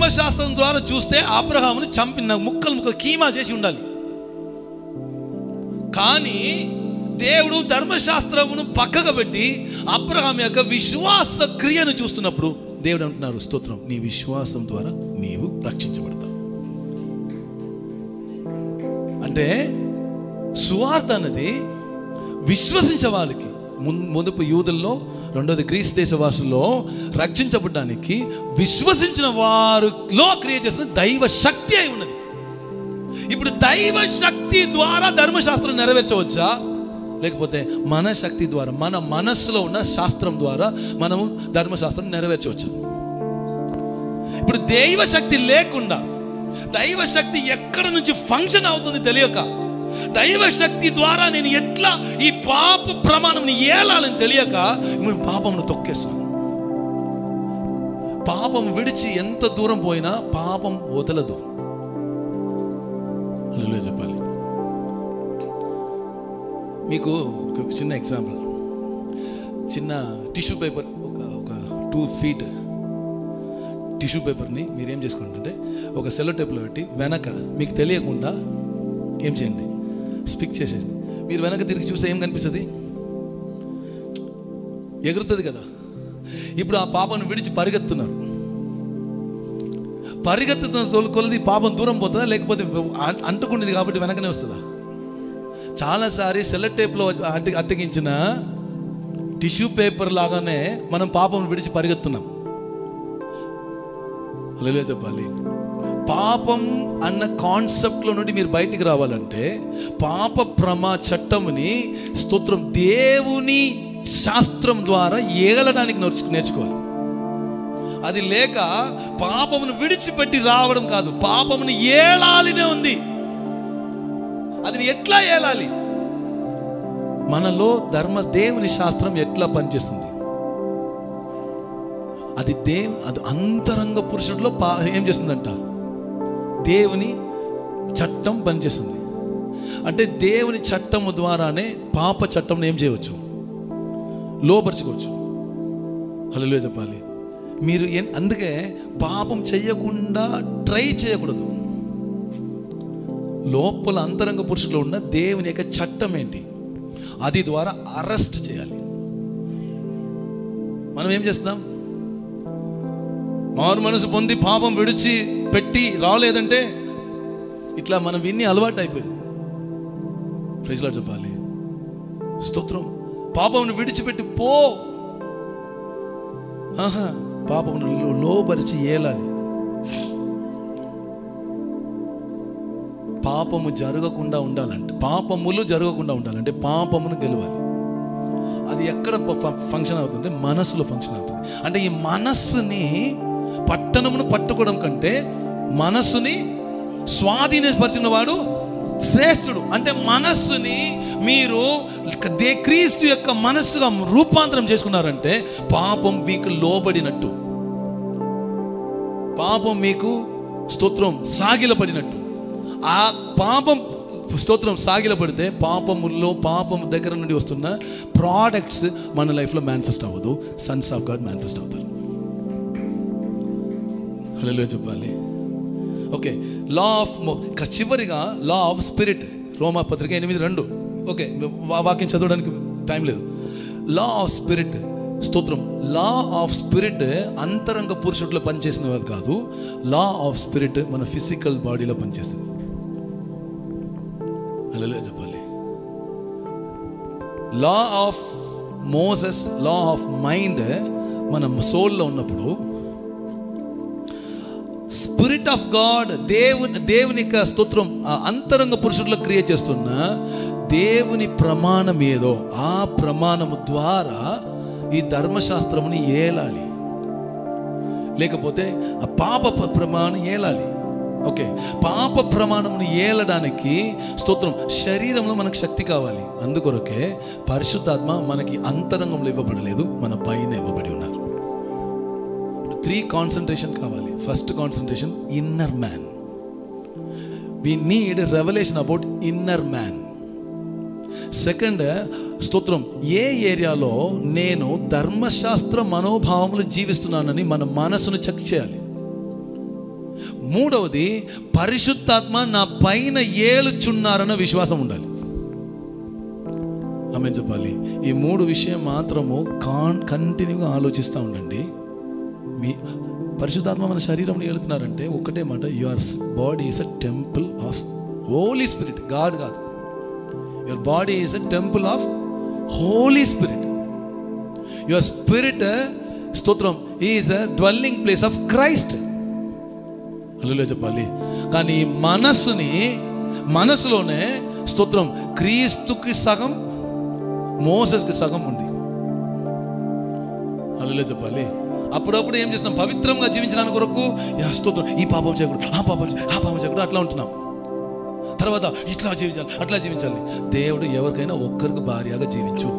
ధర్మశాస్త్రం ద్వారా చూస్తే అబ్రహాముని చంపిన ముక్కలు కీమా చేసి ఉండాలి. కానీ దేవుడు ధర్మశాస్త్రమును పక్కకు పెట్టి అబ్రహాం యొక్క విశ్వాస క్రియను చూస్తున్నప్పుడు దేవుడు అంటున్నారు, స్తోత్రం, నీ విశ్వాసం ద్వారా నీవు రక్షించబడతావు. అంటే సువార్త అన్నది విశ్వసించే వాళ్ళకి, మొదటి యూదుల్లో, రెండోది గ్రీస్ దేశవాసుల్లో రక్షించబడడానికి విశ్వసించిన వారిలో క్రియ చేసిన దైవ శక్తి అయి ఉన్నది. ఇప్పుడు దైవ శక్తి ద్వారా ధర్మశాస్త్రం నెరవేర్చవచ్చా, లేకపోతే మన శక్తి ద్వారా, మన మనస్సులో ఉన్న శాస్త్రం ద్వారా మనము ధర్మశాస్త్రం నెరవేర్చవచ్చు? ఇప్పుడు దైవ శక్తి లేకుండా, దైవ శక్తి ఎక్కడ నుంచి ఫంక్షన్ అవుతుంది తెలియక, దైవ శక్తి ద్వారా నేను ఎట్లా ఈ పాప ప్రమాణం ఏలాలని తెలియక పాపమును తొక్కేస్తున్నాను. పాపం విడిచి ఎంత దూరం పోయినా పాపం వదలదు. హల్లెలూయా చెప్పాలి. మీకు ఒక చిన్న ఎగ్జాంపుల్, చిన్న టిష్యూ పేపర్, ఒక 2 feet టిష్యూ పేపర్ని మీరేం చేసుకుంటుంటే ఒక సెల్లో టేప్లో పెట్టి వెనక మీకు తెలియకుండా ఏం చేయండి, స్పిక్ చేసేయండి. మీరు వెనక తిరిగి చూస్తే ఏం కనిపిస్తుంది? ఎగురుతుంది కదా. ఇప్పుడు ఆ పాపను విడిచి పరిగెత్తుతున్నారు. పరిగెత్తుతున్న కొలది పాపం దూరం పోతుందా, లేకపోతే అంటుకుంటుంది కాబట్టి వెనకనే వస్తుందా? చాలాసారి సెల్లో టేప్లో అతికించిన టిష్యూ పేపర్ లాగానే మనం పాపం విడిచి పరిగెత్తున్నాం. హల్లెలూయా చెప్పాలి. పాపం అన్న కాన్సెప్ట్లో నుండి మీరు బయటికి రావాలంటే పాప చట్టముని, స్తోత్రం, దేవుని శాస్త్రం ద్వారా ఏగలడానికి నేర్చుకోవాలి. అది లేక పాపమును విడిచిపెట్టి రావడం కాదు, పాపమును ఏలాలినే ఉంది. అది ఎట్లా ఏలాలి? మనలో దేవుని శాస్త్రం ఎట్లా పనిచేస్తుంది? అది అంతరంగ పురుషుడిలో ఏం చేస్తుందంట? దేవుని చట్టం పనిచేస్తుంది. అంటే దేవుని చట్టము ద్వారానే పాప చట్టం ఏం చేయవచ్చు? లోపరుచుకోవచ్చు. హల్లెలూయా చెప్పాలి. మీరు అందుకే పాపం చేయకుండా ట్రై చేయకూడదు. లోపల అంతరంగ పురుషులో ఉన్న దేవుని యొక్క చట్టం ఏంటి, అది ద్వారా అరెస్ట్ చేయాలి. మనం ఏం చేస్తున్నాం? మారు మనసు పొంది పాపం విడిచి పెట్టి రాలేదంటే ఇట్లా మనం విన్ని అలవాటు అయిపోయింది. ప్రైజ్ లార్డ్ చెప్పాలి. స్తోత్రం. పాపమును విడిచిపెట్టి పో. పాపమును లోబరిచి ఏలాలి. పాపము జరగకుండా ఉండాలంటే, పాపములు జరగకుండా ఉండాలంటే పాపమును గెలవాలి. అది ఎక్కడ ఫంక్షన్ అవుతుంది? మనస్సులో ఫంక్షన్ అవుతుంది. అంటే ఈ మనస్సుని, పట్టణమును పట్టుకోవడం కంటే మనస్సుని స్వాధీనపరిచిన వాడు శ్రేష్ఠుడు. అంటే మనస్సుని మీరు క్రీస్తు యొక్క మనస్సుగా రూపాంతరం చేసుకున్నారంటే పాపం మీకు లోబడినట్టు, పాపం మీకు, స్తోత్రం, సాగిలపడినట్టు. ఆ పాపం, స్తోత్రం, సాగిలపడితే పాపం దగ్గర నుండి వస్తున్న ప్రోడక్ట్స్ మన లైఫ్లో మేనిఫెస్ట్ అవ్వదు. సన్స్ ఆఫ్ గాడ్ మేనిఫెస్ట్ అవుతారు. హల్లెలూయా చెప్పాలి. ఓకే, చివరిగా లా ఆఫ్ స్పిరిట్, రోమా పత్రిక 8:2. ఓకే, వాక్యం చదవడానికి టైం లేదు. లా ఆఫ్ స్పిరిట్, స్తోత్రం. లా ఆఫ్ స్పిరిట్ అంతరంగ పురుషుడిలో పనిచేసినది కాదు. లా ఆఫ్ స్పిరిట్ మన ఫిజికల్ బాడీలో పనిచేసింది. హల్లెలూయా చెప్పాలి. Law of Moses, law of mind మన సోల్లో ఉన్నప్పుడు, స్పిరిట్ ఆఫ్ గాడ్, దేవుని యొక్క స్తోత్రం అంతరంగ పురుషుడిలో క్రియ చేస్తున్న దేవుని ప్రమాణం ఏదో ఆ ప్రమాణము ద్వారా ఈ ధర్మశాస్త్రముని ఏలాలి. లేకపోతే ఆ పాప ప్రమాణం ఏలాలి. ఓకే, పాప ప్రమాణముని ఏలడానికి, స్తోత్రం, శరీరంలో మనకు శక్తి కావాలి. అందుకొరకే పరిశుద్ధాత్మ మనకి అంతరంగంలో ఇవ్వబడలేదు, మన పైన ఇవ్వబడి ఉన్నారు. 3 కాన్సన్ట్రేషన్ కావాలి. First concentration inner man. We need revolution about inner man. Second, స్తోత్రం, ఏ ఏరియాలో నేను ధర్మశాస్త్ర మనోభావములు జీవిస్తున్నానని మన మనసును చెక్ చేయాలి. మూడవది పరిశుద్ధాత్మ నా పైన ఏలుచున్నారన్న విశ్వాసం ఉండాలి. ఆమె చెప్పాలి. ఈ 3 విషయం మాత్రము కంటిన్యూగా ఆలోచిస్తూ ఉండండి. మీ పరిశుద్ధాత్మ మన శరీరంలో ఏలుతున్నారంటే ఒక్కటే మాట, your body is a temple of holy spirit. God కాదు, your body is a temple of holy spirit. Your spirit, స్తోత్రం, is a dwelling place of Christ. Hallelujah చెప్పాలి. కానీ మనసులోనే స్తోత్రం, క్రీస్తుకి సగం, మోసెస్కి సగం ఉంది. హల్లెలూయా చెప్పాలి. అప్పుడప్పుడు ఏం చేస్తున్నాం, పవిత్రంగా జీవించడానికి కొరకు స్తోత్రం, ఈ పాపం చేయకూడదు, ఆ పాపం చేయకూడదు, అట్లా ఉంటున్నాం. తర్వాత ఇట్లా జీవించాలి, అట్లా జీవించాలి. దేవుడు ఎవరికైనా ఒక్కరికి భార్యగా జీవించు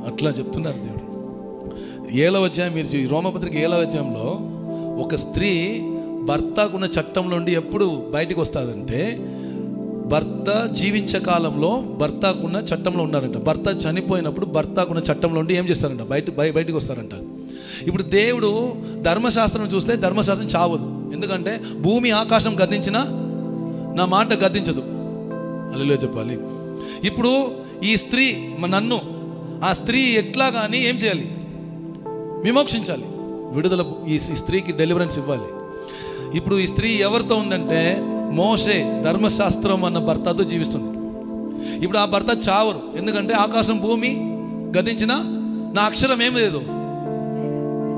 అట్లా చెప్తున్నారు దేవుడు. 7వ అధ్యాయం, మీరు రోమపత్రిక 7వ అధ్యాయంలో ఒక స్త్రీ భర్తకున్న చట్టంలో నుండి ఎప్పుడు బయటికి వస్తుందంటే, భర్త జీవించే కాలంలో భర్తకున్న చట్టంలో ఉన్నారంట. భర్త చనిపోయినప్పుడు భర్తకున్న చట్టంలో నుండి ఏం చేస్తారంట, బయటికి వస్తారంట. ఇప్పుడు దేవుడు ధర్మశాస్త్రం చూస్తే ధర్మశాస్త్రం చావదు. ఎందుకంటే భూమి ఆకాశం గద్దించినా నా మాట గద్దించదు. హల్లెలూయా చెప్పాలి. ఇప్పుడు ఈ స్త్రీ, నన్ను ఆ స్త్రీ ఎట్లా కానీ ఏం చేయాలి, విమోక్షించాలి, విడుదల, ఈ స్త్రీకి డెలివరెన్స్ ఇవ్వాలి. ఇప్పుడు ఈ స్త్రీ ఎవరితో ఉందంటే, మోషే ధర్మశాస్త్రం అన్న భర్తతో జీవిస్తుంది. ఇప్పుడు ఆ భర్త చావరు, ఎందుకంటే ఆకాశం భూమి గద్దించినా నా అక్షరం ఏం లేదు,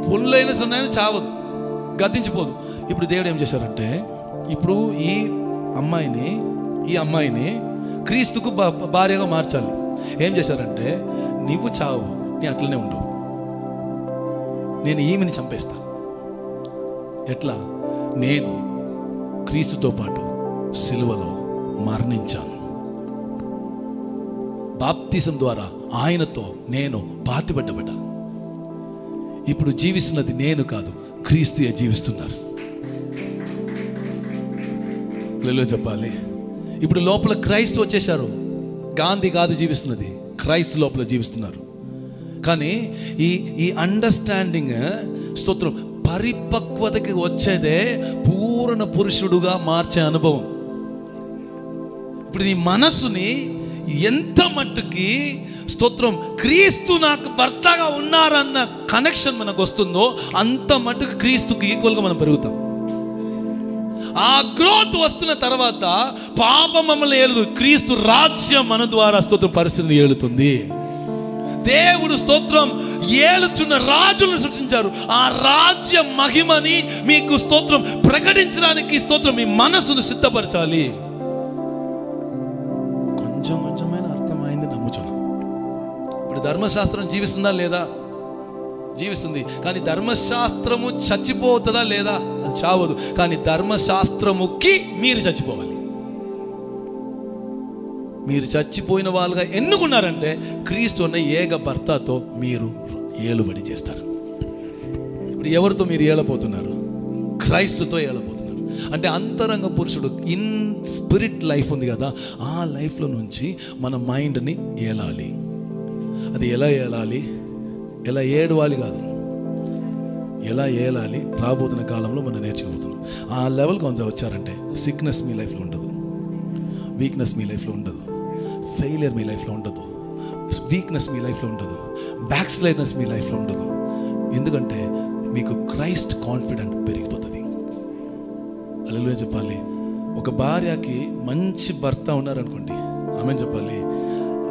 పుల్లైన సున్నాయని చావదు, గద్దించిపోదు. ఇప్పుడు దేవుడు ఏం చేశారంటే, ఇప్పుడు ఈ అమ్మాయిని క్రీస్తుకు భార్యగా మార్చాలి. ఏం చేశారంటే, నీవు చావు, నీ అట్లనే ఉండు, నేను ఈమెని చంపేస్తా. ఎట్లా? నేను క్రీస్తుతో పాటు సిలువలో మరణించాను, బాప్తిసం ద్వారా ఆయనతో నేను పాతిపెట్టబడ్డా. ఇప్పుడు జీవిస్తున్నది నేను కాదు, క్రీస్తుయే జీవిస్తున్నారు. చెప్పాలి. ఇప్పుడు లోపల క్రైస్తు వచ్చేసారు. గాంధీ కాదు జీవిస్తున్నది, క్రైస్తు లోపల జీవిస్తున్నారు. కానీ ఈ అండర్స్టాండింగ్, స్తోత్రం, పరిపక్వతకి వచ్చేదే పూర్ణ పురుషుడుగా మార్చే అనుభవం. ఇప్పుడు ఈ మనస్సుని ఎంత మట్టుకి, స్తోత్రం, క్రీస్తు నాకు భర్తగా ఉన్నారన్న కనెక్షన్ మనకు వస్తుందో అంత మట్టుకు క్రీస్తుకి ఈక్వల్గా మనం పెరుగుతాం. ఆ గ్రోత్ వస్తున్న తర్వాత పాపం మమ్మల్ని ఏలుదు, క్రీస్తు రాజ్యం మన ద్వారా, స్తోత్రం, పరిస్థితిని ఏలుతుంది. దేవుడు, స్తోత్రం, ఏలుచున్న రాజులను సృష్టించారు. ఆ రాజ్య మహిమని మీకు, స్తోత్రం, ప్రకటించడానికి, స్తోత్రం, మీ మనసును సిద్ధపరచాలి. కొంచెమైనా అర్థమైంది నమ్ముచున్నాం. ఇప్పుడు ధర్మశాస్త్రం జీవిస్తుందా లేదా? జీవిస్తుంది. కానీ ధర్మశాస్త్రము చచ్చిపోతుందా లేదా? అది చావదు. కానీ ధర్మశాస్త్రముకి మీరు చచ్చిపోవాలి. మీరు చచ్చిపోయిన వాళ్ళుగా ఎన్నుకున్నారంటే క్రీస్తు అన్న ఏక భర్తతో మీరు ఏలుబడి చేస్తారు. ఇప్పుడు ఎవరితో మీరు ఏలపోతున్నారు? క్రైస్తుతో ఏలపోతున్నారు. అంటే అంతరంగ పురుషుడు ఇన్ స్పిరిట్ లైఫ్ ఉంది కదా, ఆ లైఫ్లో నుంచి మన మైండ్ని ఏలాలి. అది ఎలా ఏలాలి, ఎలా ఏడవాలి కాదు, ఎలా ఏలాలి రాబోతున్న కాలంలో మనం నేర్చుకోబోతున్నాం. ఆ లెవెల్కి కొంత వచ్చారంటే సిక్నెస్ మీ లైఫ్లో ఉండదు, వీక్నెస్ మీ లైఫ్లో ఉండదు, ఫెయిలియర్ మీ లైఫ్లో ఉండదు, వీక్నెస్ మీ లైఫ్లో ఉండదు, బ్యాక్ స్లైడ్నెస్ మీ లైఫ్లో ఉండదు. ఎందుకంటే మీకు క్రైస్ట్ కాన్ఫిడెంట్ పెరిగిపోతుంది. హల్లెలూయా చెప్పాలి. ఒక భార్యకి మంచి భర్త ఉన్నారనుకోండి, ఆమె చెప్పాలి,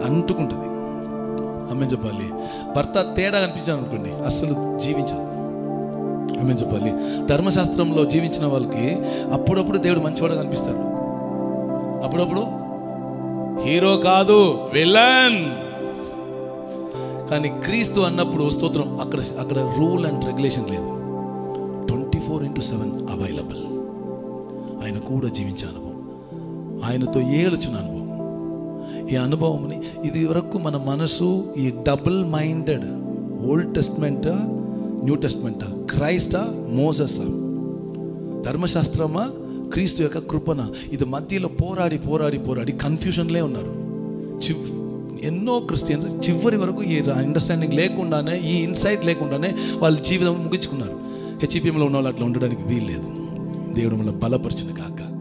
అంటుకుంటుంది. ఆమె చెప్పాలి. భర్త తేడా కనిపించాను అనుకోండి, అస్సలు జీవించదు. ఆమె చెప్పాలి. ధర్మశాస్త్రంలో జీవించిన వాళ్ళకి అప్పుడప్పుడు దేవుడు మంచివాడు కనిపిస్తారు, అప్పుడప్పుడు హీరో కాదు, విలన్. కానీ క్రీస్తు అన్నప్పుడు, స్తోత్రం, అక్కడ రూల్ అండ్ రెగ్యులేషన్ లేదు. 24/7 అవైలబుల్. ఆయన కూడా జీవించే అనుభవం, ఆయనతో ఏలుచున్న అనుభవం. ఈ అనుభవంని ఇది వరకు మన మనసు ఈ డబుల్ మైండెడ్, ఓల్డ్ టెస్ట్మెంటా న్యూ టెస్ట్మెంటా, క్రైస్టా మోసెసా, ధర్మశాస్త్రమా క్రీస్తు యొక్క కృపణ, ఇది మధ్యలో పోరాడి కన్ఫ్యూజన్లే ఉన్నారు. ఎన్నో క్రిస్టియన్స్ చివరి వరకు ఈ అండర్స్టాండింగ్ లేకుండానే, ఈ ఇన్సైట్ లేకుండానే వాళ్ళ జీవితం ముగించుకున్నారు. హెచ్ఈపిఎంలో ఉన్న వాళ్ళు అట్లా ఉండడానికి వీల్లేదు. దేవుడు మనల్ని బలపరచును కాక.